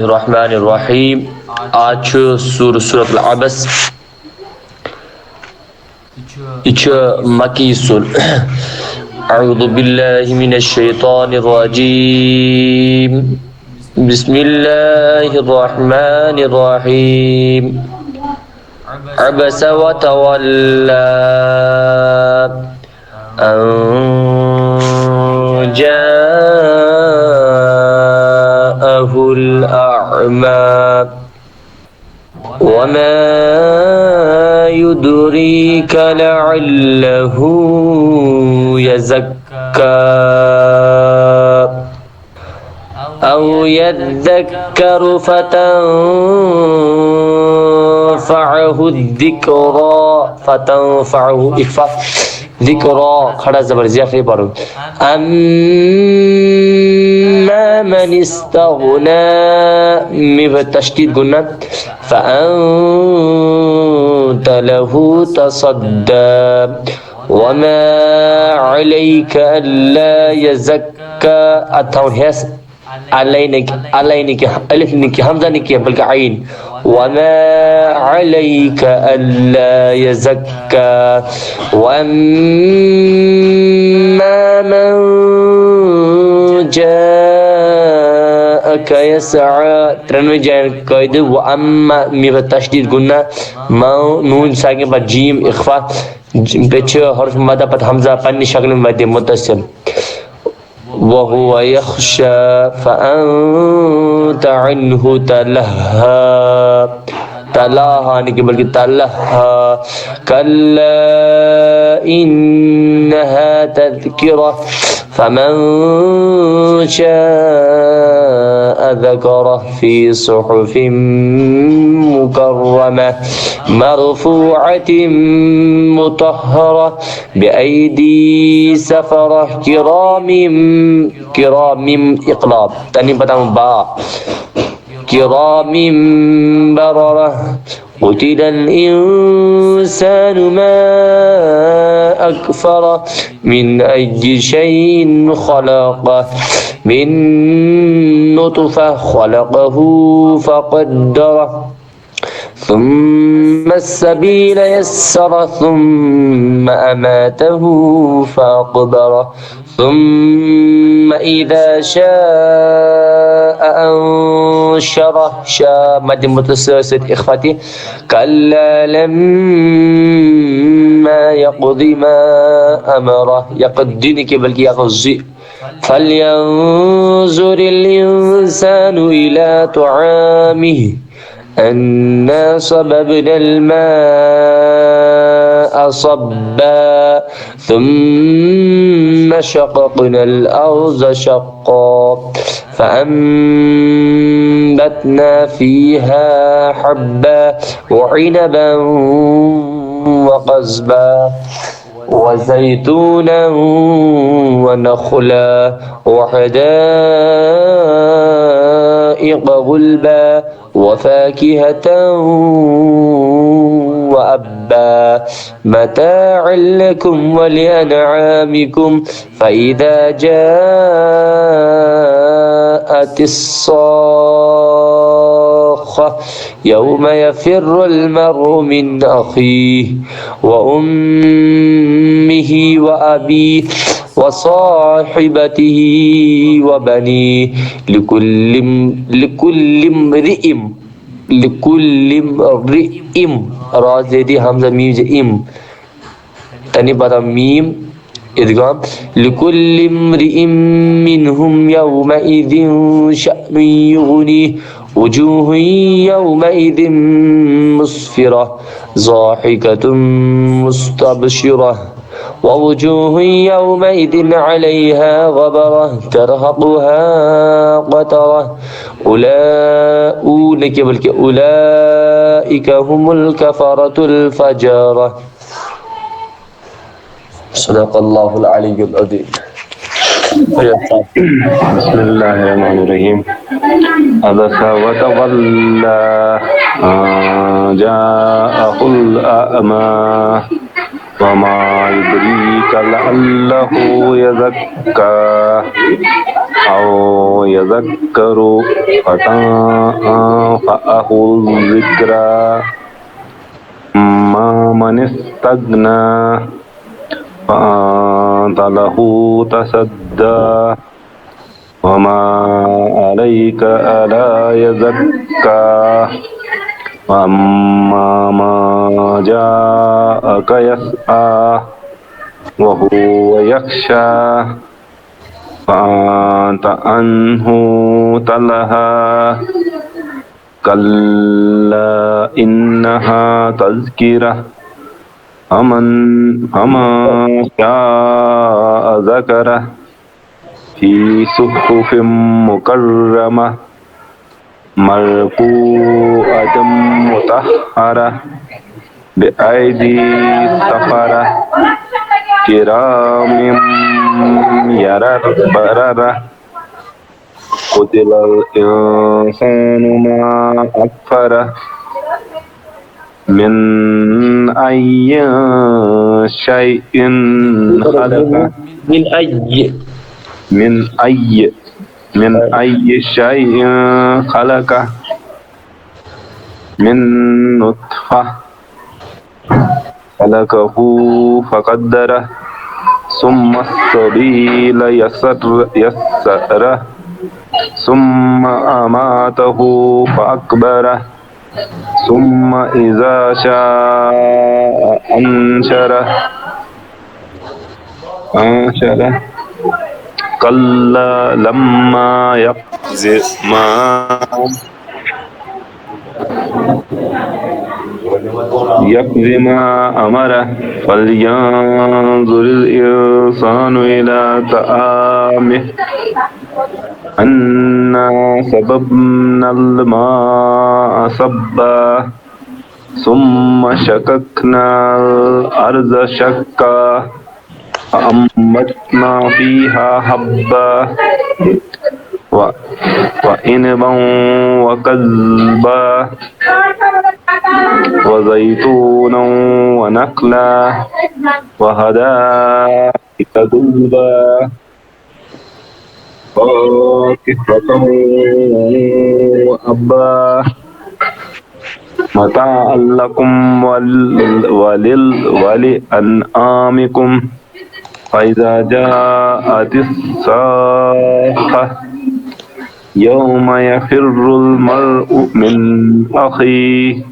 الرحمن الرحيم آج سورة العبس مكي سور أعوذ بالله من الشيطان الرجيم بسم الله الرحمن الرحيم عبس وتولى أن جاءه الأعمى وما يدريك لعله يزكى أو يذكر فتنفعه الذكرى ذكرى خڑا زبر زیافی پڑھو أما من استغنى من تشديد قلنا فأنت له تصدى وما عليك ألا يزكى التوحيس عليك ألف نك همزة نك بلك عين وما عليك ألا يزكى وأما من جاءك يسعى ترنوي جاء قيد وأما ميم تشديد قلنا ما نون ساكن بعد جيم إخفاء بيتشو حرف مادة بعد همزة بني شكل مادة متصل وهو يخشى فأنت عنه تلهى تلاها نكي بلكي تلهى كلا إنها تذكرة فمن شاء ذكره في صحف مكرمة مرفوعة مطهرة بأيدي سفرة كرام إقلاب تاني بدأ باء كرام بررة قتل الإنسان ما أكفره من أي شيء خلقه من نطفة خلقه فقدره ثم السبيل يسره ثم أماته فأقبره ثم إذا شاء أنشره شاء مد متسلسل إخفتي كلا لما يقض ما أمره يقضينك بل يغزي فلينظر الإنسان إلى طعامه أنا صببنا الماء صبا ثم شققنا الأرض شقا فأنبتنا فيها حبا وعنبا وقزبا وزيتونا ونخلا وحدائق غلبا وفاكهة وأبا متاعا لكم ولأنعامكم فإذا جاءت الصاخة يوم يفر المرء من أخيه وأمه وأبيه وصاحبته وبنيه لكل امرئ رازدي همزة ميم إم تاني بعد ميم إدغام لكل امرئ منهم يومئذ شأن يغنيه وجوه يومئذ مسفرة ضاحكة مستبشرة ووجوه يومئذ عليها غبرة ترهقها قترة أولئك هم الكفرة الفجرة صدق الله العلي العظيم. بسم الله الرحمن الرحيم عبس وتولى جاءه الأعمى وما يدريك لعله يزكى أو يذكر فتنفعه الذكرى أما من استغنى فأنت له تصدى وما عليك ألا يزكى وأما ما جاءك يسعى وهو يخشى فأنت عنه تلهى كلا إنها تذكرة فمن شاء ذكره في صحف مكرمة مرفوعة مطهرة بأيدي سفرة كرام بررة قتل الإنسان ما أكفره من أي شيء خلقه من أي شيء خلقه من نطفة خلقه فقدره ثم السبيل يسره ثم أماته فأكبره ثم إذا شاء أنشره كلا لما يقض ما أمره فلينظر الإنسان إلى طعامه أنا صببنا الماء صبا ثم شققنا الأرض شقا فأنبتنا فيها حبا وعنبا وقضبا وزيتونا ونخلا وحدائق غلبا فاكهة وأبا متاعا لكم ولأنعامكم فإذا جاءت الصاخة يوم يفر المرء من أخيه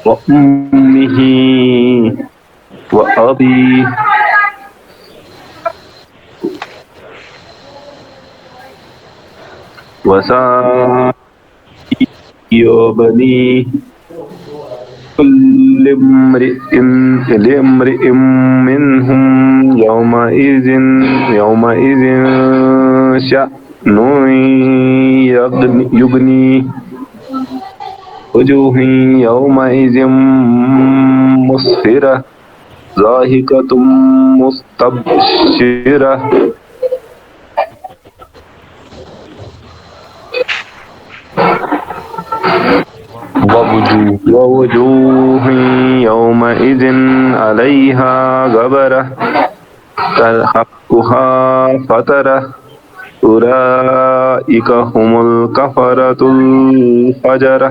وأمه وأبيه وسائره وبنيه كل امرئ منهم يومئذ شأن يغنيه وجوه يومئذ مسفرة ضاحكة مستبشرة ووجوه يومئذ عليها غبرة ترهقها فترة أولئك هم الكفرة الفجرة.